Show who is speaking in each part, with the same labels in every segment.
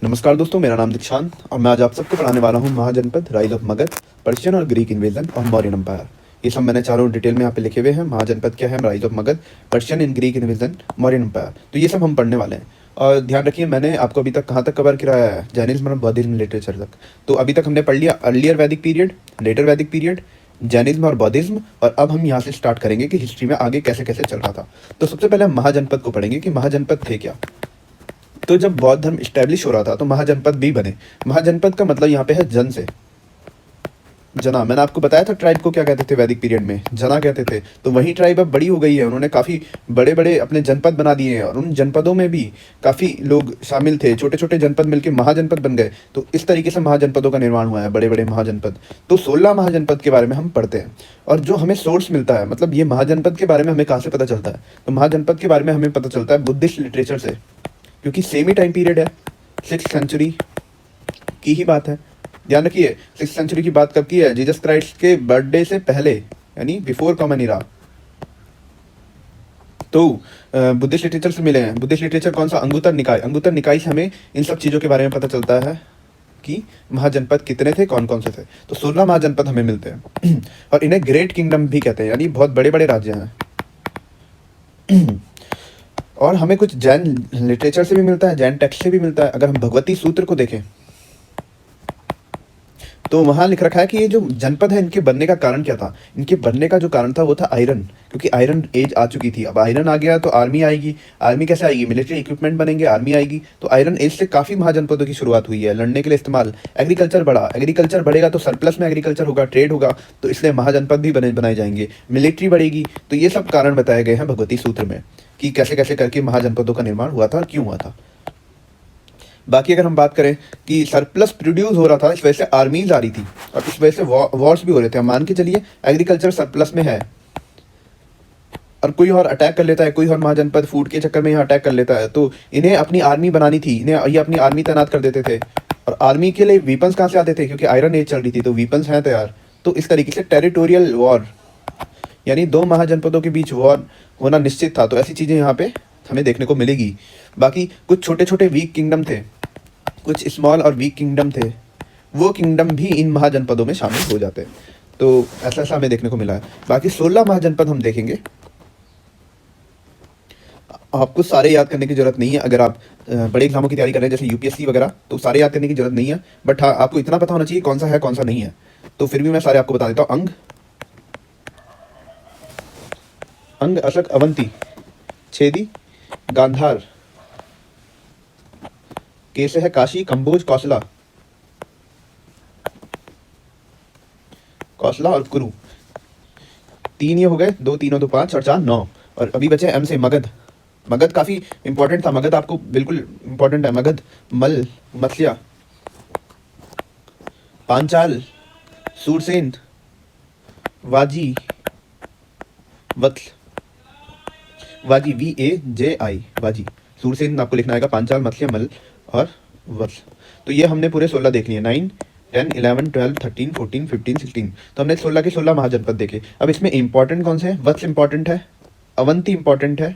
Speaker 1: नमस्कार दोस्तों, मेरा नाम दीक्षांत और मैं आज आप सबको पढ़ाने वाला हूँ महाजनपद, राइज ऑफ मगध, पर्शियन और ग्रीक इन्वेजन और मौर्यन एम्पायर। ये सब मैंने चारों डिटेल में यहाँ पे लिखे हुए हैं। महाजनपद क्या है, rise of Magadha, Persian and Greek invasion, Mauryan empire. तो ये सब हम पढ़ने वाले हैं। और ध्यान रखिए, मैंने आपको अभी तक कहाँ तक कवर कराया है, जैनिज्म और बौद्धिज्म लिटरेचर तक। तो अभी तक हमने पढ़ लिया अर्लियर वैदिक पीरियड, लेटर वैदिक पीरियड, जैनिज्म और बौद्धिज्म, और अब हम यहाँ से स्टार्ट करेंगे कि हिस्ट्री में आगे कैसे कैसे चल रहा था। तो सबसे पहले हम महाजनपद को पढ़ेंगे कि महाजनपद थे क्या। तो जब बौद्ध धर्म स्टैब्लिश हो रहा था तो महाजनपद भी बने। महाजनपद का मतलब यहाँ पे है जन से। जना, मैंने आपको बताया था ट्राइब को क्या कहते थे वैदिक पीरियड में, जना कहते थे। तो वही ट्राइब अब बड़ी हो गई है, उन्होंने काफ़ी बड़े बड़े अपने जनपद बना दिए हैं और उन जनपदों में भी काफ़ी लोग शामिल थे। छोटे छोटे जनपद मिलकर महाजनपद बन गए। तो इस तरीके से महाजनपदों का निर्माण हुआ है, बड़े बड़े महाजनपद। तो 16 महाजनपद के बारे में हम पढ़ते हैं। और जो हमें सोर्स मिलता है, मतलब ये महाजनपद के बारे में हमें कहाँ से पता चलता है, तो महाजनपद के बारे में हमें पता चलता है बुद्धिस्ट लिटरेचर से, क्योंकि सेम ही टाइम पीरियड है, 6th सेंचुरी की ही बात है। ध्यान रखिए, 6th सेंचुरी की बात कब की है, जीसस क्राइस्ट के बर्थडे से पहले, यानी बिफोर कॉमन इरा। तो बुद्धिस्ट लिटरेचर से मिले हैं। बुद्धिस्ट लिटरेचर कौन सा, अंगुत्तर निकाय। अंगुत्तर निकाय से हमें इन सब चीज़ों के बारे में पता चलता है कि महाजनपद कितने थे, कौन कौन से थे। तो 16 महाजनपद हमें मिलते हैं और इन्हें ग्रेट किंगडम भी कहते हैं, यानी बहुत बड़े बड़े राज्य हैं। और हमें कुछ जैन लिटरेचर से भी मिलता है, जैन टेक्स्ट से भी मिलता है। अगर हम भगवती सूत्र को देखें तो वहाँ लिख रखा है कि ये जो जनपद है, इनके बनने का कारण क्या था। इनके बनने का जो कारण था वो था आयरन, क्योंकि आयरन एज आ चुकी थी। अब आयरन आ गया तो आर्मी आएगी। आर्मी कैसे आएगी, मिलिट्री इक्विपमेंट बनेंगे, आर्मी आएगी। तो आयरन एज से काफ़ी महाजनपदों की शुरुआत हुई है, लड़ने के लिए इस्तेमाल। एग्रीकल्चर बढ़ा, एग्रीकल्चर बढ़ेगा तो सरप्लस में एग्रीकल्चर होगा, ट्रेड होगा, तो इसलिए महाजनपद भी बनाए जाएंगे। मिलिट्री बढ़ेगी। तो ये सब कारण बताए गए हैं भगवती सूत्र में कि कैसे कैसे करके महाजनपदों का निर्माण हुआ था और क्यों हुआ था। बाकी अगर हम बात करें कि सरप्लस प्रोड्यूस हो रहा था, इस वजह से आर्मीज आ रही थी और इस वजह से वॉर्स भी हो रहे थे। हम मान के चलिए एग्रीकल्चर सरप्लस में है और कोई और अटैक कर लेता है, कोई और महाजनपद फूड के चक्कर में यहाँ अटैक कर लेता है, तो इन्हें अपनी आर्मी बनानी थी, इन्हें ये अपनी आर्मी तैनात कर देते थे। और आर्मी के लिए वीपन्स कहाँ से आते थे, क्योंकि आयरन एज चल रही थी तो वीपन्स हैं तैयार। तो इस तरीके से टेरिटोरियल वॉर, यानी दो महाजनपदों के बीच वॉर होना निश्चित था। तो ऐसी चीज़ें यहाँ पे हमें देखने को मिलेगी। बाकी कुछ छोटे छोटे वीक किंगडम थे, कुछ स्मॉल और वीक किंगडम थे, वो किंगडम भी इन महाजनपदों में शामिल हो जाते हैं। तो ऐसा ऐसा हमें देखने को मिला है। बाकी 16 महाजनपद हम देखेंगे। आपको सारे याद करने की जरूरत नहीं है। अगर आप बड़े एग्जामों की तैयारी कर रहे हैं जैसे यूपीएससी वगैरह, तो सारे याद करने की जरूरत नहीं है। बट हाँ, आपको इतना पता होना चाहिए कौन सा है कौन सा नहीं है। तो फिर भी मैं सारे आपको बता देता हूँ। अंग, अशक, अवंती, छेदी, गांधार, के से है काशी, कंबोज, कौशला, कौशला और कुरु। 3 ये हो गए, 2 3 2 5 और 4 9। और अभी बचे एम से मगध। मगध काफी इंपॉर्टेंट था, मगध आपको बिल्कुल इंपॉर्टेंट है। मगध, मल, मत्स्या, पांचाल, सूरसेन, वाजी, वत्स, वाजी VAJI, वाजी। सूरसेन आपको लिखना आएगा, पांचाल, मत्स्य, मल और वत्स। तो ये हमने पूरे 16 देख लिए, 9 10 11 12 13 14 15 16। तो हमने 16 के 16 महाजनपद देखे। अब इसमें इंपॉर्टेंट कौन से हैं, वत्स इंपॉर्टेंट है, अवंती इंपॉर्टेंट है,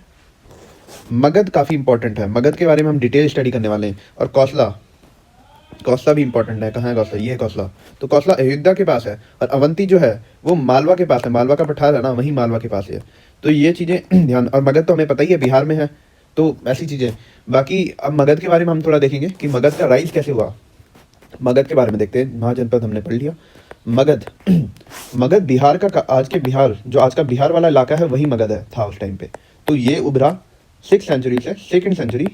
Speaker 1: मगध काफ़ी इंपॉर्टेंट है, मगध के बारे में हम डिटेल स्टडी करने वाले हैं। और कौशला, कौशला भी इंपॉर्टेंट है। कहाँ है कौशला, ये है कौशला। तो कौशला अयोध्या के पास है और अवंती जो है वो मालवा के पास है, मालवा का पठार है ना, वही मालवा के पास है। तो ये चीज़ें ध्यान। और मगध तो हमें पता ही है बिहार में है, तो ऐसी चीज़ें। बाकी अब मगध के बारे में हम थोड़ा देखेंगे कि मगध का राइज कैसे हुआ। मगध के बारे में देखते हैं। महाजनपद हमने पढ़ लिया। मगध मगध बिहार का आज के बिहार, जो आज का बिहार वाला इलाका है, वही मगध है था उस टाइम पे। तो ये उभरा 6th सेंचुरी से 2nd सेंचुरी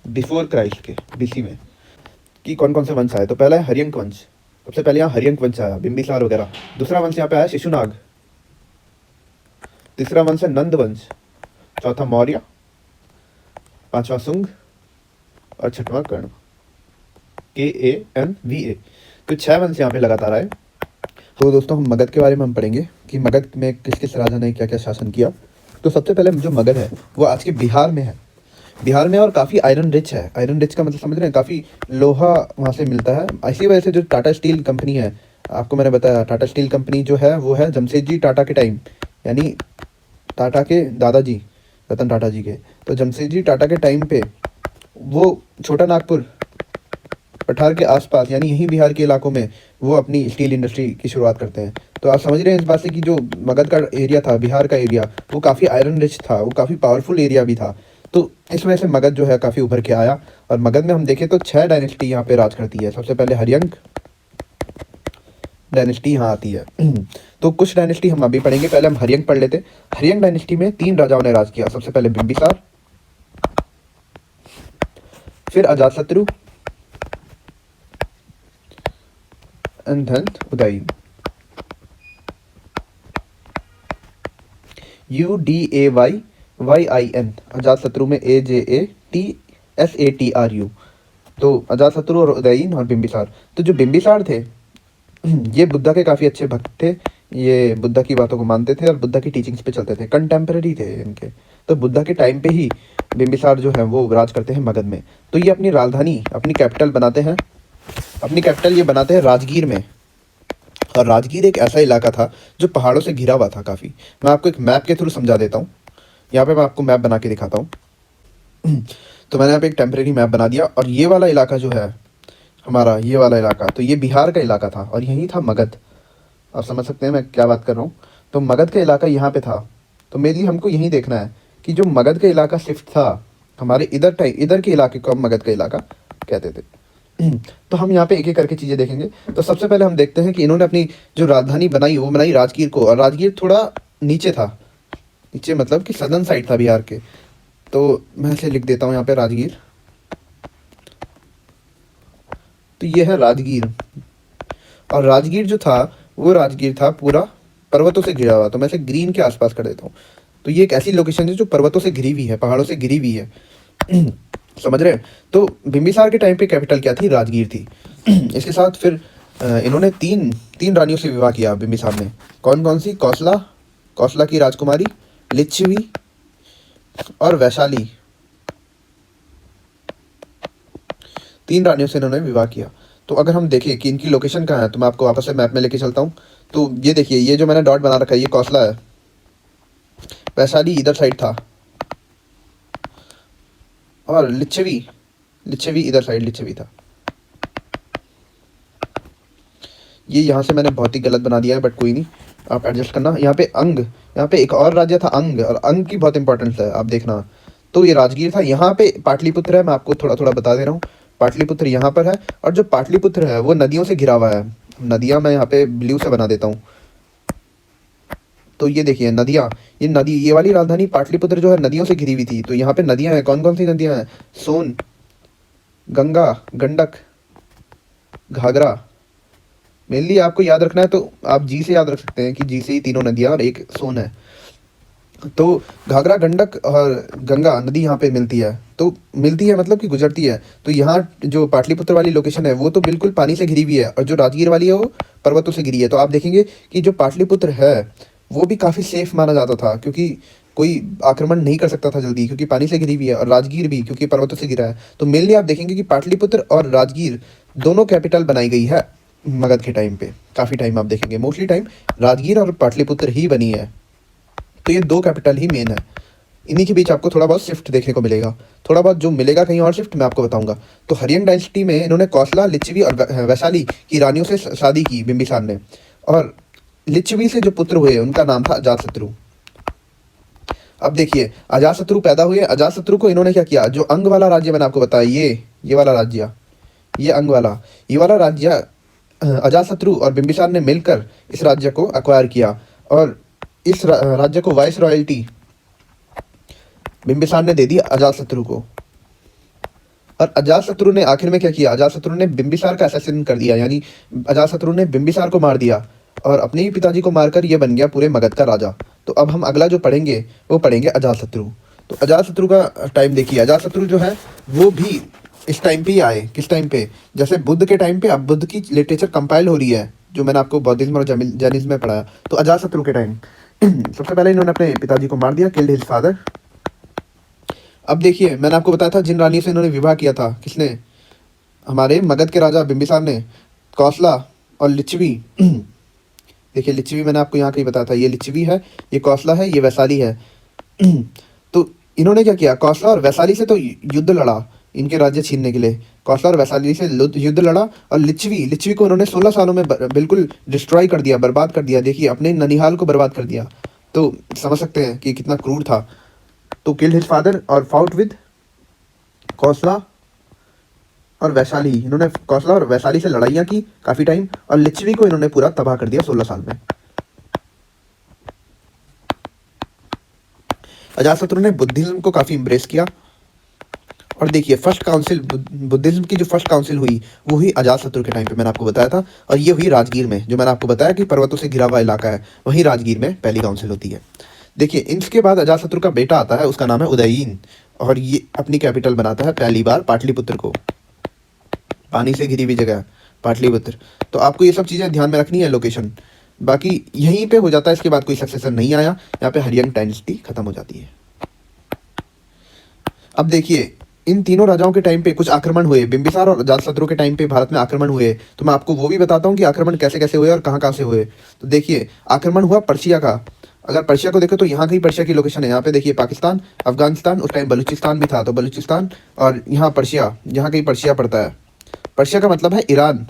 Speaker 1: बिफोर क्राइस्ट के, BC में। कि कौन कौन से वंश आए, तो पहला है हरियंक वंश। सबसे पहले यहाँ हरियंक वंश आया, बिंबिसार वगैरह। दूसरा वंश यहाँ पे आया शिशुनाग। तीसरा वंश है नंद वंश। चौथा मौर्य, पांचवा सुंग और छठवां कर्ण, KANVA। तो 6 वंश यहाँ पे लगातार आए। तो दोस्तों हम मगध के बारे में हम पढ़ेंगे कि मगध में किस किस राजा ने क्या क्या शासन किया। तो सबसे पहले जो मगध है वो आज के बिहार में है, बिहार में। और काफ़ी आयरन रिच है। आयरन रिच का मतलब समझ रहे हैं, काफ़ी लोहा वहाँ से मिलता है। इसी वजह से जो टाटा स्टील कंपनी है, आपको मैंने बताया टाटा स्टील कंपनी जो है वो है जमशेदजी टाटा के टाइम, यानी टाटा के दादाजी रतन टाटा जी के। तो जमशेदजी टाटा के टाइम पे वो छोटा नागपुर पठार के आसपास यानी यहीं बिहार के इलाकों में वो अपनी स्टील इंडस्ट्री की शुरुआत करते हैं। तो आप समझ रहे हैं इस बात से कि जो मगध का एरिया था, बिहार का एरिया, वो काफ़ी आयरन रिच था, वो काफ़ी पावरफुल एरिया भी था। तो इस वजह से मगध जो है काफ़ी उभर के आया। और मगध में हम देखें तो 6 डायनेस्टी यहाँ पे राज करती है। सबसे पहले हरियंक डायनेस्टी यहाँ आती है। तो कुछ डायनेस्टी हम अभी पढ़ेंगे, पहले हम हरियंक पढ़ लेते। हरियंक डायनेस्टी में 3 राजाओं ने राज किया। सबसे पहले बिंबिसार, फिर Ajatashatru, and then Udayin. UDAYYIN, Ajatashatru में AJATSATRU। तो अजातशत्रु और उदयन और बिंबिसार। तो जो बिंबिसार थे ये बुद्धा के काफ़ी अच्छे भक्त थे। ये बुद्धा की बातों को मानते थे और बुद्धा की टीचिंग्स पे चलते थे, कंटेम्पररी थे इनके। तो बुद्धा के टाइम पे ही बिंबिसार जो है वो राज करते हैं मगध में। तो ये अपनी राजधानी, अपनी कैपिटल बनाते हैं, अपनी कैपिटल ये बनाते हैं राजगीर में। और राजगीर एक ऐसा इलाका था जो पहाड़ों से घिरा हुआ था काफ़ी। मैं आपको एक मैप के थ्रू समझा देता हूँ। यहाँ पे मैं आपको मैप बना के दिखाता हूँ। तो मैंने यहाँ पे एक टेम्परेरी मैप बना दिया, और ये वाला इलाका जो है हमारा, ये वाला इलाका, तो ये बिहार का इलाका था और यही था मगध। आप समझ सकते हैं मैं क्या बात कर रहा हूँ। तो मगध का इलाका यहाँ पे था। तो मेरे लिए हमको यही देखना है कि जो मगध का इलाका शिफ्ट था हमारे इधर के इलाके को हम मगध का इलाका कहते थे। तो हम यहाँ पे एक एक करके चीज़ें देखेंगे। तो सबसे पहले हम देखते हैं कि इन्होंने अपनी जो राजधानी बनाई वो बनाई राजगीर को, और राजगीर थोड़ा नीचे था, नीचे मतलब कि सदर्न साइड था बिहार के। तो मैं इसे लिख देता हूँ यहाँ पे राजगीर। तो ये है राजगीर, और राजगीर जो था वो राजगीर था पूरा पर्वतों से घिरा हुआ। तो मैं इसे ग्रीन के आसपास कर देता हूँ। तो ये एक ऐसी लोकेशन है जो पर्वतों से घिरी हुई है, पहाड़ों से घिरी हुई है। समझ रहे हैं। तो बिंबिसार के टाइम पे कैपिटल क्या थी? राजगीर थी। इसके साथ फिर इन्होंने तीन तीन रानियों से विवाह किया बिंबिसार ने। कौन कौन सी? कौशला, कौशला की राजकुमारी, लिच्छवी और वैशाली। 3 रानियों से इन्होंने विवाह किया। तो अगर हम देखें कि इनकी लोकेशन कहाँ है, तो मैं आपको वापस से मैप में लेके चलता हूँ। तो ये देखिए, ये जो मैंने डॉट बना रखा है ये कौशला है, वैशाली इधर साइड था, और लिच्छवी लिच्छवी इधर साइड लिच्छवी था। ये यहाँ से मैंने बहुत ही गलत बना दिया है, बट कोई नहीं, आप एडजस्ट करना। यहाँ पे अंग, यहाँ पे एक और राज्य था अंग, और अंग की बहुत इंपॉर्टेंस है, आप देखना। तो ये राजगीर था। यहाँ पे पाटलिपुत्र है, मैं आपको थोड़ा थोड़ा बता दे रहा हूँ। पाटलिपुत्र यहाँ पर है, और जो पाटलिपुत्र है वो नदियों से घिरा हुआ है। नदियाँ मैं यहाँ पे ब्लू से बना देता हूँ। तो ये देखिए नदियाँ, ये नदी, ये वाली राजधानी पाटलिपुत्र जो है नदियों से घिरी हुई थी। तो यहाँ पे नदियाँ हैं, कौन कौन सी नदियाँ हैं? सोन, गंगा, गंडक, घाघरा। मेनली आपको याद रखना है तो आप जी से याद रख सकते हैं कि जी से ही तीनों नदियाँ और एक सोन है। तो घाघरा, गंडक और गंगा नदी यहाँ पे मिलती है। तो मिलती है मतलब कि गुजरती है। तो यहाँ जो पाटलिपुत्र वाली लोकेशन है वो तो बिल्कुल पानी से घिरी हुई है, और जो राजगीर वाली है वो पर्वतों से घिरी है। तो आप देखेंगे कि जो पाटलिपुत्र है वो भी काफ़ी सेफ माना जाता था, क्योंकि कोई आक्रमण नहीं कर सकता था जल्दी, क्योंकि पानी से घिरी हुई है, और राजगीर भी क्योंकि पर्वतों से घिरा है। तो मेनली आप देखेंगे कि पाटलिपुत्र और राजगीर दोनों कैपिटल बनाई गई है मगध के टाइम पे। काफ़ी टाइम आप देखेंगे, मोस्टली टाइम राजगीर और पाटलिपुत्र ही बनी है। तो ये 2 कैपिटल ही मेन है। इन्हीं के बीच आपको थोड़ा बहुत शिफ्ट देखने को मिलेगा, थोड़ा बहुत जो मिलेगा कहीं और शिफ्ट मैं आपको बताऊंगा। तो हरियंक डायनेस्टी में इन्होंने कौशला, लिच्छवी और वैशाली की रानियों से शादी की बिंबिसार ने, और लिच्छवी से जो पुत्र हुए उनका नाम था अजातशत्रु। अब देखिए अजातशत्रु पैदा हुए। अजातशत्रु को इन्होंने क्या किया? जो अंग वाला राज्य मैंने आपको बताया, ये वाला राज्य, ये अंग वाला, ये वाला राज्य अजातशत्रु और बिंबिसार ने मिलकर इस राज्य को अक्वायर किया, और इस राज्य को वाइस रॉयल्टी बिंबिसार ने दे दी अजातशत्रु को। और अजातशत्रु ने आखिर में क्या किया? अजातशत्रु ने बिंबिसार का असैसिन कर दिया, यानी अजातशत्रु ने बिंबिसार को मार दिया, और अपने ही पिताजी को मारकर ये बन गया पूरे मगध का राजा। तो अब हम अगला जो पढ़ेंगे वो पढ़ेंगे अजातशत्रु। तो अजातशत्रु का टाइम देखिए। अजातशत्रु जो है वो भी इस टाइम पे ही आए। किस टाइम पे? जैसे बुद्ध के टाइम पे अब बुद्ध की लिटरेचर कंपाइल हो रही है, जो मैंने आपको बौद्धिज्म और जैनिज्म में पढ़ाया। तो अजातशत्रु के टाइम सबसे पहले इन्होंने अपने पिताजी को मार दिया, किल्ड हिज फादर। अब देखिए मैंने आपको बताया था जिन रानियों से इन्होंने विवाह किया था, किसने? हमारे मगध के राजा बिंबिसार ने, कौशला और लिच्छवी। देखिए लिच्छवी मैंने आपको यहाँ कहीं बताया था, ये लिच्छवी है, ये कौशला है, ये वैशाली है। तो इन्होंने क्या किया? कौशला और वैशाली से तो युद्ध लड़ा, इनके राज्य छीनने के लिए। कौशला और वैशाली से युद्ध लड़ा और लिच्छवी लिच्छवी को उन्होंने 16 सालों में बिल्कुल डिस्ट्रॉय कर दिया, बर्बाद कर दिया। देखिए अपने ननिहाल को बर्बाद कर दिया। तो समझ सकते हैं कि कितना क्रूर था। तो किल्ड हिज फादर और फाउट विद कौशला और वैशाली। इन्होंने कौशला और वैशाली से लड़ाइयाँ की काफ़ी टाइम, और लिच्छवी को इन्होंने पूरा तबाह कर दिया 16 साल में। अजातशत्रु ने बुद्धिज्म को काफ़ी इम्प्रेस किया। और देखिए फर्स्ट काउंसिल, बुद्धिज्म की जो फर्स्ट काउंसिल हुई वो हुई अजातशत्रु के टाइम पे, मैंने आपको बताया था। और ये हुई राजगीर में, जो मैंने आपको बताया कि पर्वतों से घिरा हुआ इलाका है, वहीं राजगीर में पहली काउंसिल होती है। देखिए इसके बाद अजातशत्रु का बेटा आता है, उसका नाम है उदयीन, और ये अपनी कैपिटल बनाता है पहली बार पाटलिपुत्र को, पानी से घिरी हुई जगह पाटलिपुत्र। तो आपको ये सब चीज़ें ध्यान में रखनी है, लोकेशन। बाकी यहीं पे हो जाता है, इसके बाद कोई सक्सेसर नहीं आया, यहाँ पे हरियंग डायनेस्टी खत्म हो जाती है। अब देखिए इन तीनों राजाओं के टाइम पे कुछ आक्रमण हुए, बिंबिसार और अजातशत्रु के टाइम पे भारत में आक्रमण हुए। तो मैं आपको वो भी बताता हूँ कि आक्रमण कैसे कैसे हुए और कहाँ कहाँ से हुए। तो देखिए आक्रमण हुआ पर्शिया का। अगर पर्शिया को देखो तो यहाँ कहीं पर्शिया की लोकेशन है, यहाँ पे देखिए पाकिस्तान, अफगानिस्तान, उस टाइम बलूचिस्तान भी था, तो बलूचिस्तान, और यहाँ पर्शिया, यहाँ कहीं पर्शिया पड़ता है। पर्शिया का मतलब है ईरान,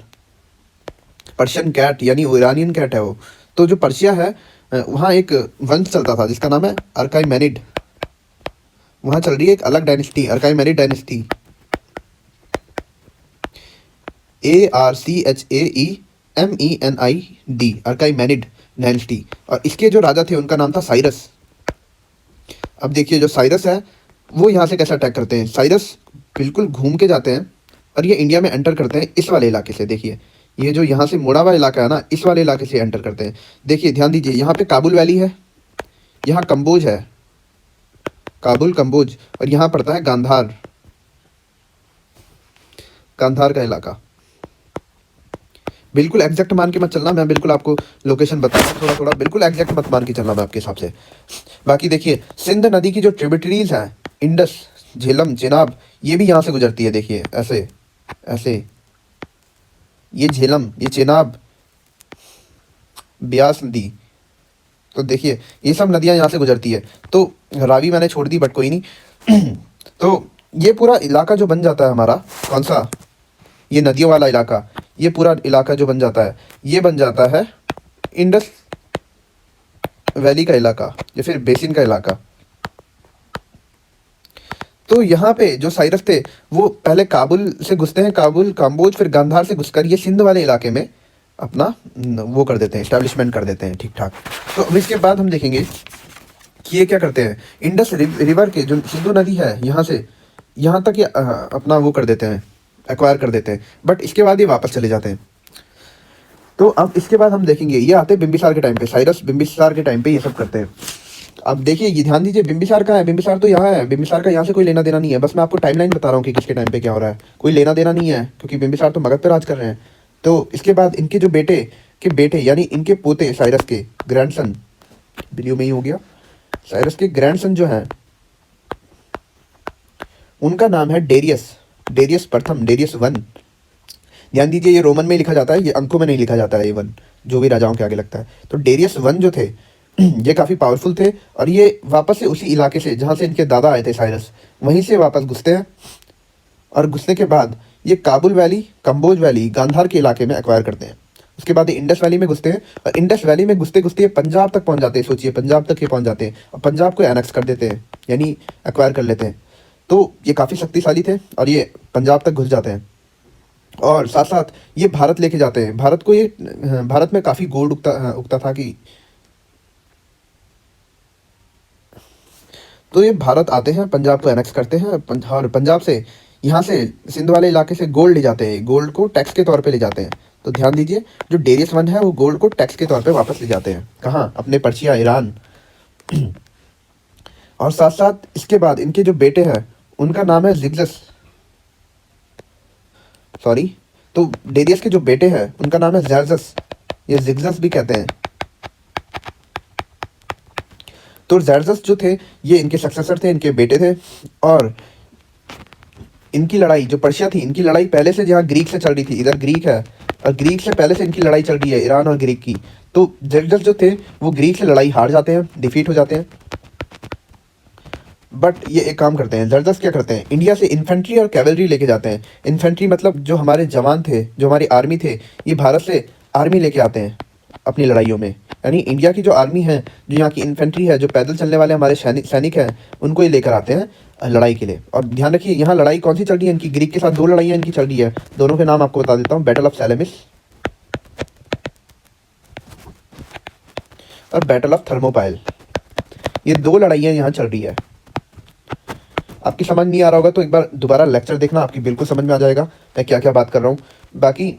Speaker 1: पर्शियन कैट यानी वो ईरानियन कैट है वो। तो जो पर्शिया है वहाँ एक वंश चलता था जिसका नाम है अरकाइमेनिड। वहाँ चल रही है एक अलग डायनेस्टी, अरकाइमेनिड डायनेस्टी, ARCHAEMENID, अरकाइमेनिड डायनेस्टी। और इसके जो राजा थे उनका नाम था साइरस। अब देखिए जो साइरस है वो यहाँ से कैसे अटैक करते हैं। साइरस बिल्कुल घूम के जाते हैं और ये इंडिया में एंटर करते हैं इस वाले इलाके से। देखिए ये जो यहाँ से मुड़ा हुआ इलाका है ना, इस वाले इलाके से एंटर करते हैं। देखिए ध्यान दीजिए, यहाँ पे काबुल वैली है, यहाँ कम्बोज है, काबुल कम्बोज, और यहाँ पड़ता है गांधार, गांधार का इलाका। बिल्कुल एग्जैक्ट मान के मत चलना, मैं बिल्कुल आपको लोकेशन बताऊंगा थोड़ा थोड़ा, बिल्कुल एग्जैक्ट मत मान के चलना मैं आपके हिसाब से। बाकी देखिए सिंध नदी की जो ट्रिब्यूटरीज हैं, इंडस, झेलम, चेनाब, ये भी यहाँ से गुजरती है। देखिए ऐसे ऐसे, ये झेलम, ये चेनाब, ब्यास नदी, तो देखिए ये सब नदियाँ यहाँ से गुजरती है। तो रावी मैंने छोड़ दी बट कोई नहीं। तो ये पूरा इलाका जो बन जाता है हमारा, कौन सा, ये नदियों वाला इलाका, ये पूरा इलाका जो बन जाता है, ये बन जाता है इंडस वैली का इलाका या फिर बेसिन का इलाका। तो यहाँ पे जो साइरस थे वो पहले काबुल से घुसते हैं, काबुल, काम्बोज, फिर गांधार से घुसकर ये सिंध वाले इलाके में अपना वो कर देते हैं, एस्टेब्लिशमेंट कर देते हैं ठीक ठाक। तो अब इसके बाद हम देखेंगे कि ये क्या करते हैं, इंडस रिवर के जो सिंधु नदी है यहाँ से यहाँ तक ये अपना वो कर देते हैं, एक्वायर कर देते हैं। बट इसके बाद ये वापस चले जाते हैं। तो अब इसके बाद हम देखेंगे ये आते हैं बिंबिसार के टाइम पे, साइरस बिंबिसार के टाइम पे ये सब करते हैं। अब देखिए ये ध्यान दीजिए, बिंबिसार कहाँ है, बिंबिसार तो यहाँ है, बिंबिसार का यहाँ से कोई लेना देना नहीं है। बस मैं आपको टाइमलाइन बता रहा हूँ कि किसके टाइम पे क्या हो रहा है, कोई लेना देना नहीं है, क्योंकि बिंबिसार तो मगध पे राज कर रहे हैं। तो इसके बाद इनके जो बेटे के बेटे यानी इनके पोते साइरस के ग्रैंडसन, वीडियो में ही हो गया, साइरस के ग्रैंडसन जो हैं उनका नाम है डेरियस, डेरियस प्रथम, डेरियस वन। ध्यान दीजिए ये रोमन में लिखा जाता है, ये अंकों में नहीं लिखा जाता है ये वन, जो भी राजाओं के आगे लगता है। तो डेरियस वन जो थे ये काफ़ी पावरफुल थे, और ये वापस से उसी इलाके से जहाँ से इनके दादा आए थे साइरस, वहीं से वापस घुसते हैं। और घुसने के बाद ये काबुल वैली, कम्बोज वैली, गांधार के इलाके में एक्वायर करते हैं। उसके बाद ये इंडस वैली में घुसते हैं, और इंडस वैली में घुसते घुसते ये पंजाब तक पहुँच जाते हैं। सोचिए पंजाब तक ये पहुँच जाते हैं, और पंजाब को एनेक्स कर देते हैं, यानी एक्वायर कर लेते हैं। तो ये काफ़ी शक्तिशाली थे, और ये पंजाब तक घुस जाते हैं। और साथ साथ ये भारत लेके जाते हैं। भारत को ये, भारत में काफ़ी गोल्ड उगता था कि, तो ये भारत आते हैं, पंजाब को एनेक्स करते हैं, और पंजाब से यहाँ से सिंध वाले इलाके से गोल्ड ले जाते हैं, गोल्ड को टैक्स के तौर पे ले जाते हैं। तो ध्यान दीजिए जो डेरियस वन है वो गोल्ड को टैक्स के तौर पे वापस ले जाते हैं, कहाँ, अपने पर्शिया, ईरान। और साथ साथ इसके बाद इनके जो बेटे हैं उनका नाम है जिग्जस, सॉरी, तो डेरियस के जो बेटे हैं उनका नाम है जर्जस, ये जिग्जस भी कहते हैं। तो जर्जस जो थे ये इनके सक्सेसर थे, इनके बेटे थे। और इनकी लड़ाई जो पर्शिया थी, इनकी लड़ाई पहले से जहाँ ग्रीक से चल रही थी, इधर ग्रीक है, और ग्रीक से पहले से इनकी लड़ाई चल रही है, ईरान और ग्रीक की। तो जर्जस जो थे वो ग्रीक से लड़ाई हार जाते हैं, डिफीट हो जाते हैं। बट ये एक काम करते हैं, जरदस्त क्या करते हैं, इंडिया से इन्फेंट्री और कैवलरी लेके जाते हैं। इन्फेंट्री मतलब जो हमारे जवान थे, जो हमारी आर्मी थे, ये भारत से आर्मी लेके आते हैं अपनी लड़ाइयों में। यानी इंडिया की जो आर्मी है, जो यहाँ की इन्फेंट्री है, जो पैदल चलने वाले हमारे सैनिक हैं, उनको ये लेकर आते हैं लड़ाई के लिए। और ध्यान रखिए, यहाँ लड़ाई कौन सी चल रही है इनकी, ग्रीक के साथ 2 लड़ाइयाँ इनकी चल रही है। दोनों के नाम आपको बता देता हूँ, बैटल ऑफ सैलेमिस और बैटल ऑफ थर्मोपाइल। ये 2 लड़ाइयाँ यहाँ चल रही है। आपकी समझ नहीं आ रहा होगा तो एक बार दोबारा लेक्चर देखना, आपकी बिल्कुल समझ में आ जाएगा मैं क्या क्या बात कर रहा हूँ। बाकी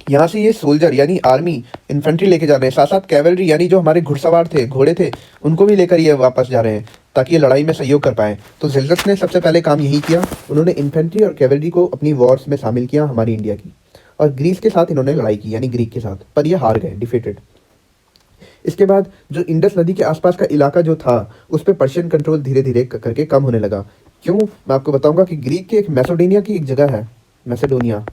Speaker 1: यहाँ से ये सोल्जर यानी आर्मी इन्फेंट्री लेके जा रहे हैं, साथ साथ कैवलरी यानी जो हमारे घुड़सवार थे, घोड़े थे, उनको भी लेकर ये वापस जा रहे हैं ताकि ये लड़ाई में सहयोग कर पाए। तो जिलजस ने सबसे पहले काम यही किया, उन्होंने इन्फेंट्री और कैवलरी को अपनी वॉर्स में शामिल किया हमारी इंडिया की। और ग्रीस के साथ इन्होंने लड़ाई की, यानी ग्रीक के साथ, पर ये हार गए, डिफीटेड। इसके बाद जो इंडस नदी के आसपास का इलाका जो था, उस पर पर्शियन कंट्रोल धीरे धीरे करके कम होने लगा। क्यों, मैं आपको बताऊंगा कि ग्रीक के एक मैसेडोनिया की एक जगह है, मैसेडोनिया,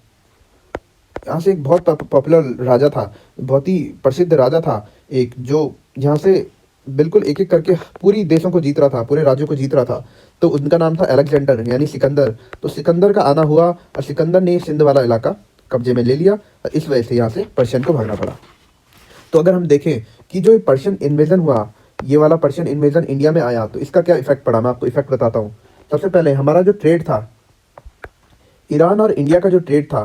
Speaker 1: यहाँ से एक बहुत पॉपुलर राजा था, बहुत ही प्रसिद्ध राजा था एक, जो यहाँ से बिल्कुल एक एक करके पूरी देशों को जीत रहा था, पूरे राज्यों को जीत रहा था। तो उनका नाम था अलेक्जेंडर यानी सिकंदर। तो सिकंदर का आना हुआ और सिकंदर ने सिंध वाला इलाका कब्जे में ले लिया और इस वजह से यहाँ से पर्शियन को भागना पड़ा। तो अगर हम देखें कि जो पर्शियन इन्वेजन हुआ, ये वाला पर्शियन इन्वेजन इंडिया में आया, तो इसका क्या इफेक्ट पड़ा, मैं आपको इफेक्ट बताता हूँ। सबसे पहले हमारा जो ट्रेड था, ईरान और इंडिया का जो ट्रेड था,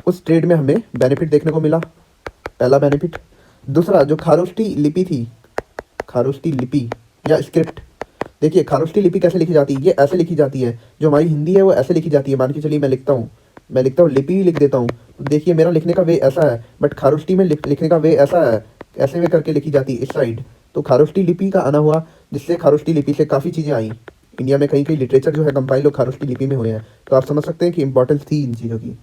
Speaker 1: उस ट्रेड में हमें बेनिफिट देखने को मिला, पहला बेनिफिट। दूसरा, जो खारोष्टी लिपि थी, खारोष्टी लिपि या स्क्रिप्ट, देखिए खारोष्टी लिपि कैसे लिखी जाती है, ये ऐसे लिखी जाती है, जो हमारी हिंदी है वो ऐसे लिखी जाती है। मान के चलिए मैं लिखता हूँ लिपि ही लिख देता हूँ, तो देखिए मेरा लिखने का वे ऐसा है, बट खारोष्टी में लिखने का वे ऐसा है, ऐसे में करके लिखी जाती है इस साइड। तो खारोष्टी लिपि का आना हुआ, जिससे खारोष्टी लिपि से काफ़ी चीज़ें आई इंडिया में, कहीं कहीं लिटरेचर जो है कंपाइल लोग खारोष्टी लिपि में हुए हैं। तो आप समझ सकते हैं कि इंपॉर्टेंस थी इन चीज़ों की।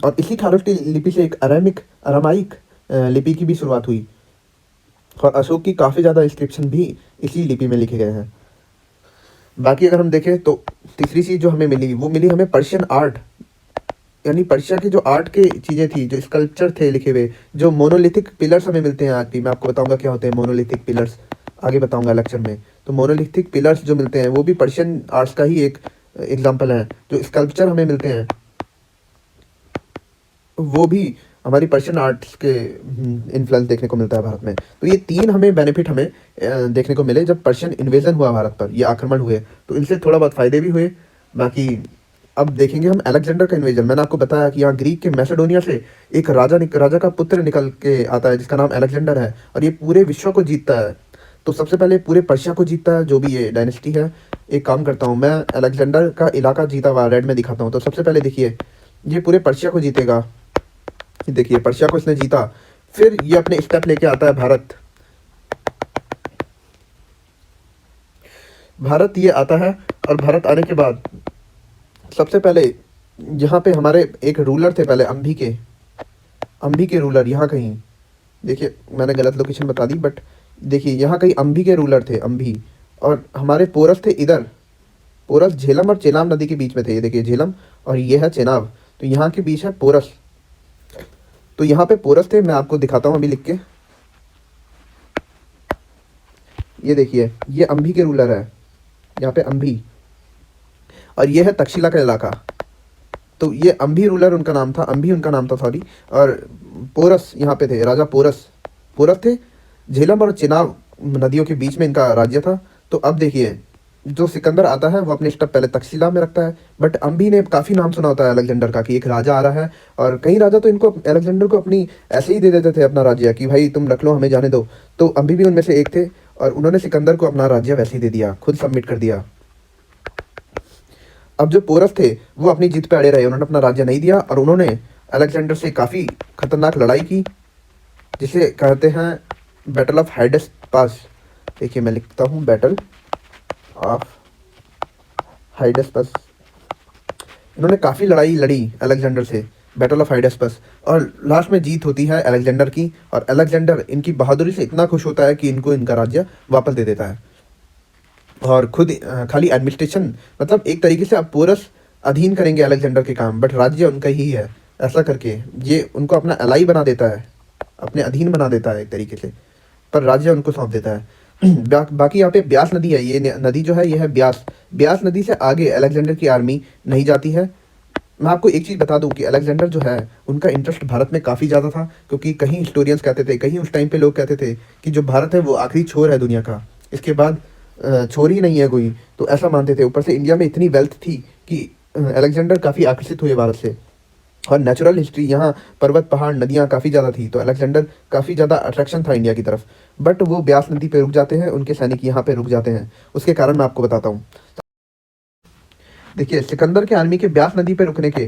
Speaker 1: और इसी खारोष्टी लिपि से एक अरामाइक लिपि की भी शुरुआत हुई, और अशोक की काफ़ी ज़्यादा इंस्क्रिप्शन भी इसी लिपि में लिखे गए हैं। बाकी अगर हम देखें तो तीसरी चीज़ जो हमें मिली, वो मिली हमें पर्शियन आर्ट, यानी पर्शिया की जो आर्ट की चीज़ें थी, जो स्कल्पचर थे लिखे हुए, जो मोनोलिथिक पिलर्स हमें मिलते हैं आज भी। मैं आपको बताऊंगा क्या होते हैं मोनोलिथिक पिलर्स, आगे बताऊंगा लेक्चर में। तो मोनोलिथिक पिलर्स जो मिलते हैं वो भी पर्शियन आर्ट्स का ही एक एग्जाम्पल है। जो स्कल्पचर हमें मिलते हैं वो भी हमारी पर्शियन आर्ट्स के इन्फ्लुएंस देखने को मिलता है भारत में। तो ये 3 हमें बेनिफिट हमें देखने को मिले जब पर्शियन इन्वेजन हुआ भारत पर, ये आक्रमण हुए, तो इनसे थोड़ा बहुत फ़ायदे भी हुए। बाकी अब देखेंगे हम अलेक्जेंडर का इन्वेजन। मैंने आपको बताया कि यहाँ ग्रीक के मैसेडोनिया से एक राजा का पुत्र निकल के आता है जिसका नाम अलेक्जेंडर है, और ये पूरे विश्व को जीतता है। तो सबसे पहले पूरे पर्शिया को जीतता है, जो भी ये डायनेस्टी है। एक काम करता हूँ, मैं अलेक्जेंडर का इलाका जीता हुआ रेड में दिखाता हूँ। तो सबसे पहले देखिए, ये पूरे पर्शिया को जीतेगा, देखिए पर्शिया को इसने जीता। फिर ये अपने स्टेप लेके आता है भारत, भारत ये आता है। और भारत आने के बाद सबसे पहले यहाँ पे हमारे एक रूलर थे पहले, अंभी के रूलर, यहाँ कहीं देखिए मैंने गलत लोकेशन बता दी, बट देखिए यहाँ कहीं अंभी के रूलर थे, अंभी। और हमारे पोरस थे इधर, पोरस झेलम और चेनाब नदी के बीच में थे। ये देखिए झेलम और ये है चेनाब, तो यहाँ के बीच है पोरस। तो यहाँ पे पोरस थे, मैं आपको दिखाता हूँ अभी लिख के। ये देखिए ये अंभी के रूलर है, यहाँ पे अंभी, और ये है तक्षशिला का इलाका। तो ये अंभी रूलर उनका नाम था, अंभी उनका नाम था, सॉरी। और पोरस यहाँ पे थे, राजा पोरस थे। झेलम और चेनाब नदियों के बीच में इनका राज्य था। तो अब देखिए जो सिकंदर आता है वो अपने स्टेप पहले तक्षशिला में रखता है, बट अंभी ने काफ़ी नाम सुना होता है अलेक्जेंडर का कि एक राजा आ रहा है, और कई राजा तो इनको अलेक्जेंडर को अपनी ऐसे ही दे देते थे अपना राज्य कि भाई तुम रख लो, हमें जाने दो। तो अंभी भी उनमें से एक थे, और उन्होंने सिकंदर को अपना राज्य वैसे ही दे दिया, खुद सबमिट कर दिया। अब जो पोरस थे वो अपनी जीत पे अड़े रहे, उन्होंने अपना राज्य नहीं दिया, और उन्होंने अलेक्जेंडर से काफ़ी खतरनाक लड़ाई की, जिसे कहते हैं बैटल ऑफ हाइडस पास। देखिए मैं लिखता हूँ, बैटल ऑफ हाइडस्पस। इन्होंने काफ़ी लड़ाई लड़ी अलेक्जेंडर से, बैटल ऑफ हाइडस्पस, और लास्ट में जीत होती है अलेक्जेंडर की। और अलेक्जेंडर इनकी बहादुरी से इतना खुश होता है कि इनको इनका राज्य वापस दे देता है, और खुद खाली एडमिनिस्ट्रेशन, मतलब एक तरीके से अब पोरस अधीन करेंगे अलेक्जेंडर के काम, बट राज्य उनका ही है, ऐसा करके ये उनको अपना एलाई बना देता है, अपने अधीन बना देता है एक तरीके से, पर राज्य उनको सौंप देता है। बाकी यहाँ पे ब्यास नदी है, ये नदी जो है ये है ब्यास। ब्यास नदी से आगे अलेक्जेंडर की आर्मी नहीं जाती है। मैं आपको एक चीज़ बता दूं कि अलेक्जेंडर जो है उनका इंटरेस्ट भारत में काफ़ी ज़्यादा था, क्योंकि कहीं हिस्टोरियंस कहते थे, कहीं उस टाइम पे लोग कहते थे कि जो भारत है वो आखिरी छोर है दुनिया का, इसके बाद छोर ही नहीं है कोई, तो ऐसा मानते थे। ऊपर से इंडिया में इतनी वेल्थ थी कि अलेक्जेंडर काफ़ी आकर्षित हुए भारत से, और नेचुरल हिस्ट्री यहाँ पर्वत पहाड़ नदियाँ काफ़ी ज़्यादा थी, तो अलेक्जेंडर काफ़ी ज़्यादा अट्रैक्शन था इंडिया की तरफ। बट वो ब्यास नदी पे रुक जाते हैं, उनके सैनिक यहाँ पे रुक जाते हैं। उसके कारण मैं आपको बताता हूँ। देखिए, सिकंदर के आर्मी के ब्यास नदी पे रुकने के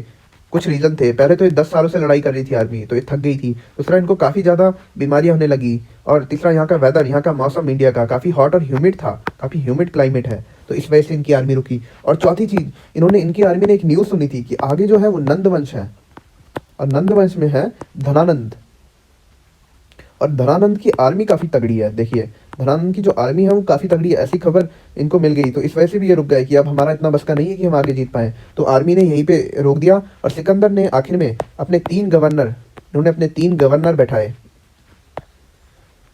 Speaker 1: कुछ रीज़न थे। पहले तो ये 10 सालों से लड़ाई कर रही थी आर्मी, तो ये थक गई थी। दूसरा, इनको काफ़ी ज़्यादा बीमारियां होने लगी। और तीसरा, यहाँ का वेदर, यहाँ का मौसम इंडिया का काफ़ी हॉट और ह्यूमिड था, काफ़ी ह्यूमिड क्लाइमेट है, तो इस वजह से इनकी आर्मी रुकी। और चौथी चीज़, इनकी आर्मी ने एक न्यूज़ सुनी थी कि आगे जो है वो नंद वंश है, और नंद वंश में है धनानंद, और धनानंद की आर्मी काफ़ी तगड़ी है। देखिए, धनानंद की जो आर्मी है वो काफ़ी तगड़ी है, ऐसी खबर इनको मिल गई, तो इस वजह से भी ये रुक गए कि अब हमारा इतना बस का नहीं है कि हम आगे जीत पाए। तो आर्मी ने यहीं पे रोक दिया, और सिकंदर ने आखिर में इन्होंने अपने 3 गवर्नर बैठाए।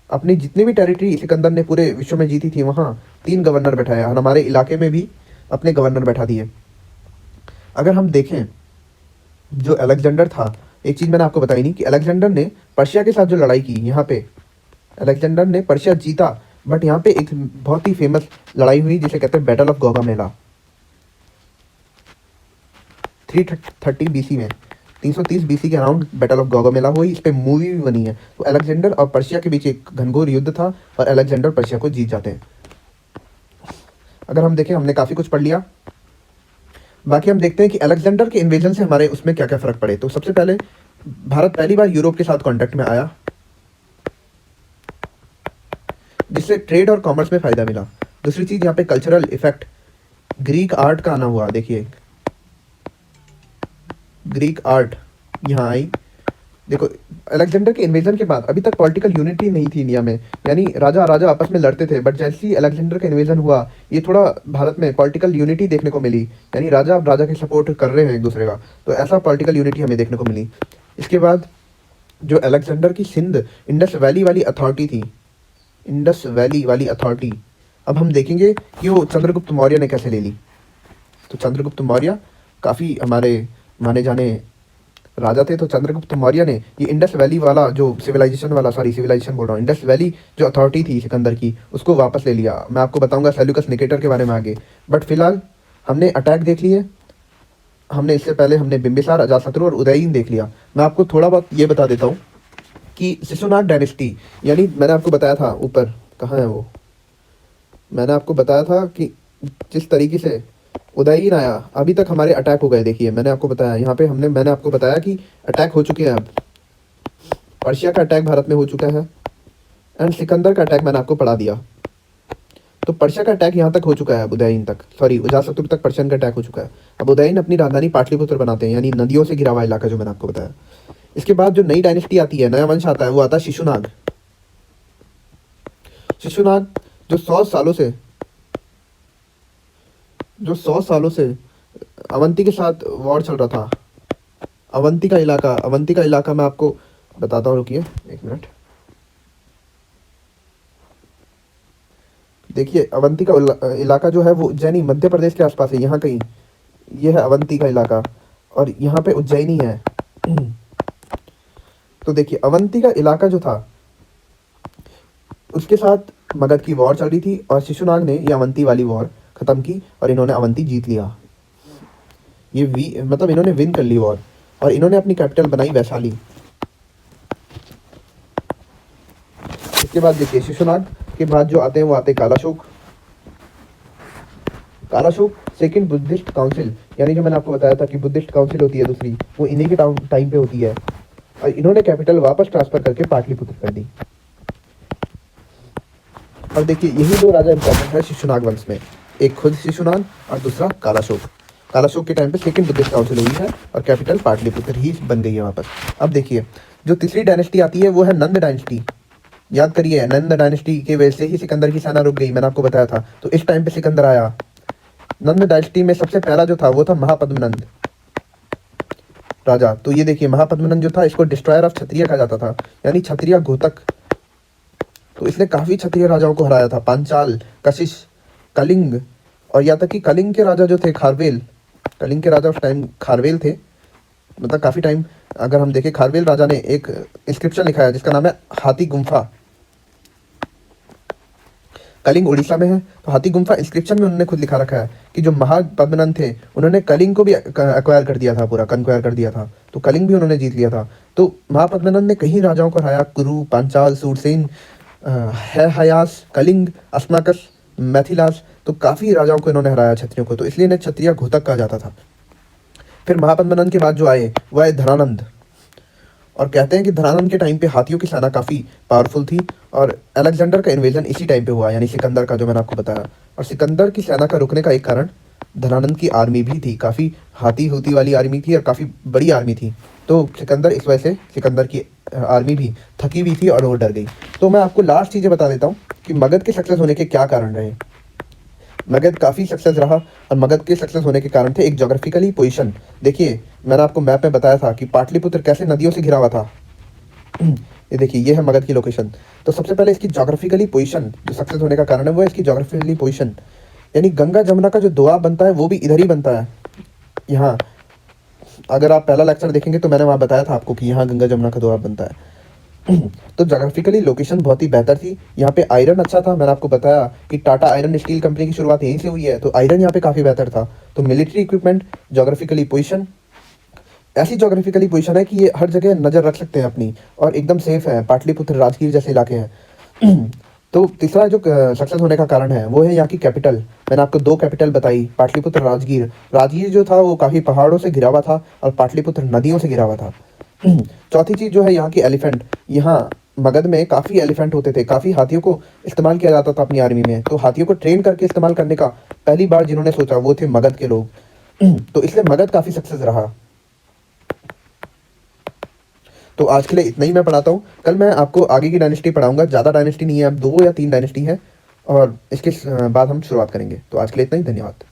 Speaker 1: अपनी जितनी भी टेरिटरी सिकंदर ने पूरे विश्व में जीती थी वहाँ 3 गवर्नर बैठाए, और हमारे इलाके में भी अपने गवर्नर बैठा दिए। अगर हम देखें, जो अलेक्जेंडर था, एक चीज़ मैंने आपको बताई नहीं कि अलेक्जेंडर ने पर्शिया के साथ जो लड़ाई की, यहाँ पे अलेक्जेंडर ने पर्शिया जीता, बट यहाँ पे एक बहुत ही फेमस लड़ाई हुई जिसे कहते हैं बैटल ऑफ गौगामेला। 330 बीसी में, 330 बीसी के अराउंड बैटल ऑफ गौगामेला हुई। इस पे मूवी भी बनी है। तो अलेक्जेंडर और पर्शिया के बीच एक घनघोर युद्ध था, और अलेक्जेंडर पर्शिया को जीत जाते हैं। अगर हम देखें, हमने काफ़ी कुछ पढ़ लिया। बाकी हम देखते हैं कि अलेक्जेंडर के इन्वेजन से हमारे उसमें क्या क्या फ़र्क पड़े। तो सबसे पहले, भारत पहली बार यूरोप के साथ कांटेक्ट में आया, जिससे ट्रेड और कॉमर्स में फ़ायदा मिला। दूसरी चीज़, यहाँ पे कल्चरल इफेक्ट, ग्रीक आर्ट का आना हुआ। देखिए, ग्रीक आर्ट यहाँ आई। देखो, अलेक्जेंडर के इन्वेजन के बाद अभी तक पॉलिटिकल यूनिटी नहीं थी इंडिया में, यानी राजा राजा आपस में लड़ते थे। बट जैसे ही अलेक्जेंडर का इन्वेजन हुआ, ये थोड़ा भारत में पॉलिटिकल यूनिटी देखने को मिली, यानी राजा अब राजा के सपोर्ट कर रहे हैं एक दूसरे का, तो ऐसा पॉलिटिकल यूनिटी हमें देखने को मिली। इसके बाद जो अलेक्जेंडर की सिंध इंडस वैली वाली अथॉरिटी थी, इंडस वैली वाली अथॉरिटी, अब हम देखेंगे कि वो चंद्रगुप्त मौर्य ने कैसे ले ली। तो चंद्रगुप्त मौर्य काफ़ी हमारे माने जाने राजा थे। तो चंद्रगुप्त मौर्य ने ये इंडस वैली वाला जो सिविलाइजेशन बोल रहा हूँ, इंडस वैली जो अथॉरिटी थी सिकंदर की, उसको वापस ले लिया। मैं आपको बताऊंगा सेल्यूकस निकेटर के बारे में आगे। बट फिलहाल हमने अटैक देख लिए। इससे पहले हमने बिम्बिसार, अजातशत्रु और उदयीन देख लिया। मैं आपको थोड़ा बहुत ये बता देता हूँ कि शिशुनाग डायनेस्टी, यानी मैंने आपको बताया था ऊपर, कहाँ है वो, मैंने आपको बताया था कि जिस तरीके से उदयीन आया, अभी तक हमारे अटैक हो गए। देखिए, मैंने आपको बताया यहाँ पे, मैंने आपको बताया कि अटैक हो चुके हैं। अब पर्शिया का अटैक भारत में हो चुका है, एंड सिकंदर का अटैक मैंने आपको पढ़ा दिया। तो पर्शिया का अटैक यहाँ तक हो चुका है, अब उदयीन तक, सॉरी अजातशत्रु तक पर्शियन का अटैक हो चुका है। अब उदयीन अपनी राजधानी पाटलिपुत्र बनाते हैं, यानी नदियों से घिरा हुआ इलाका जो मैंने आपको बताया। इसके बाद जो नई डायनेस्टी आती है, नया वंश आता है, वो आता है शिशुनाग। शिशुनाग जो 100 सालों से अवंती के साथ वॉर चल रहा था। अवंती का इलाका मैं आपको बताता हूँ, रुकिए 1 मिनट। देखिए, अवंती का इलाका जो है वो उज्जैनी, मध्य प्रदेश के आसपास है, यहाँ कहीं ये है अवंती का इलाका, और यहाँ पे उज्जैनी है। तो देखिए, अवंती का इलाका जो था उसके साथ मगध की वॉर चल रही थी, और शिशुनाग ने ये अवंती वाली वॉर खत्म की, और इन्होंने अवंती जीत लिया। मतलब इन्होंने विन कर ली वॉर, और इन्होंने अपनी कैपिटल बनाई वैशाली। इसके बाद देखिए, शिशुनाग के बाद जो आते हैं वो आते हैं Kalashoka. Kalashoka second Buddhist council, यानी जो मैंने आपको बताया था कि बुद्धिस्ट काउंसिल होती है दूसरी, वो इन्हीं के टाइम पे होती है, और इन्होंने कैपिटल वापस ट्रांसफर करके पाटलिपुत्र कर दी। और देखिए, यही 2 राजा इंपॉर्टेंट है शिशुनाग वंश में, एक खुद शिशुनाग और दूसरा कालाशोक। कालाशोक के टाइम पे सेकंड बुद्धिस्ट काउंसिल हुई है, और कैपिटल पाटलिपुत्र ही बन गई है वापस। अब देखिए, जो तीसरी डायनेस्टी आती है वो है नंद डायनेस्टी। याद करिए, नंद डायनेस्टी के वजह से ही सिकंदर की सेना रुक गई, मैंने आपको बताया था। तो इस टाइम पे सिकंदर आया। नंद डायनेस्टी में सबसे पहला जो था वो था महापद्मनंद राजा। तो ये देखिए, महापद्मनंद जो था, इसको डिस्ट्रॉयर ऑफ क्षत्रिय कहा जाता था, यानी क्षत्रिय घातक तो इसने काफ़ी क्षत्रिय राजाओं को हराया था, पांचाल, कशिश, कलिंग, और यहाँ तक कि कलिंग के राजा जो थे खारवेल, कलिंग के राजा उस टाइम खारवेल थे, मतलब काफ़ी टाइम अगर हम देखें, खारवेल राजा ने एक इंस्क्रिप्शन लिखा है जिसका नाम है हाथी गुम्फा। कलिंग उड़ीसा में है, तो हाथी गुम्फा इंस्क्रिप्शन में उन्होंने खुद लिखा रखा है कि जो महापद्मनंद थे उन्होंने कलिंग को भी एक्वायर कर दिया था, पूरा कन्क्वायर कर दिया था, तो कलिंग भी उन्होंने जीत लिया था। तो महापद्मनंद ने कई राजाओं को हराया, कुरु, पांचाल, सूरसेन, है हयास, कलिंग, अस्माकस, मैथिलास, तो काफ़ी राजाओं को इन्होंने हराया क्षत्रियों को, तो इसलिए इन्हें क्षत्रिय घोतक कहा जाता था। फिर महापद्मनंद के बाद जो आए वो आए धनानंद, और कहते हैं कि धनानंद के टाइम पे हाथियों की सेना काफ़ी पावरफुल थी, और अलेक्जेंडर का इन्वेजन इसी टाइम पे हुआ, यानी सिकंदर का, जो मैंने आपको बताया। और सिकंदर की सेना का रुकने का एक कारण धनानंद की आर्मी भी थी, काफ़ी हाथी होती वाली आर्मी थी और काफ़ी बड़ी आर्मी थी, तो सिकंदर, इस वजह से सिकंदर की आर्मी भी थकी हुई थी और वो डर गई। तो मैं आपको लास्ट चीज़ें बता देता हूँ कि मगध के सक्सेस होने के क्या कारण रहे। मगध काफ़ी सक्सेस रहा, और मगध के सक्सेस होने के कारण थे एक जोग्राफिकली पोजीशन। देखिए, मैंने आपको मैप में बताया था कि पाटलिपुत्र कैसे नदियों से घिरा हुआ था। ये देखिए, ये है मगध की लोकेशन। तो सबसे पहले इसकी जोग्राफिकली पोजीशन जो सक्सेस होने का कारण है वो है इसकी जोग्राफिकली पोजीशन, यानी गंगा जमुना का जो दोआब बनता है वो भी इधर ही बनता है। यहाँ अगर आप पहला लेक्चर देखेंगे तो मैंने वहाँ बताया था आपको कि यहाँ गंगा जमुना का दोआब बनता है। तो जोग्राफिकली लोकेशन बहुत ही बेहतर थी। यहाँ पे आयरन अच्छा था, मैंने आपको बताया कि टाटा आयरन स्टील कंपनी की शुरुआत यहीं से हुई है, तो आयरन यहाँ पे काफ़ी बेहतर था। तो मिलिट्री इक्विपमेंट, जोग्राफिकली पोजीशन, ऐसी जोग्राफिकली पोजीशन है कि ये हर जगह नज़र रख सकते हैं अपनी, और एकदम सेफ है, पाटलिपुत्र, राजगीर जैसे इलाके हैं। तो तीसरा जो सक्सेस होने का कारण है वो है यहाँ की कैपिटल। मैंने आपको 2 कैपिटल बताई, पाटलिपुत्र, राजगीर। राजगीर जो था वो काफ़ी पहाड़ों से घिरा हुआ था, और पाटलिपुत्र नदियों से घिरा हुआ था। चौथी चीज़ जो है यहाँ की एलिफेंट। यहाँ मगध में काफ़ी एलिफेंट होते थे, काफ़ी हाथियों को इस्तेमाल किया जाता था अपनी आर्मी में, तो हाथियों को ट्रेन करके इस्तेमाल करने का पहली बार जिन्होंने सोचा वो थे मगध के लोग। तो इसलिए मगध काफ़ी सक्सेस रहा। तो आज के लिए इतना ही मैं पढ़ाता हूँ, कल मैं आपको आगे की डायनेस्टी पढ़ाऊंगा। ज़्यादा डायनेस्टी नहीं है, अब 2 या 3 डायनेस्टी है, और इसके बाद हम शुरुआत करेंगे। तो आज के लिए इतना ही, धन्यवाद।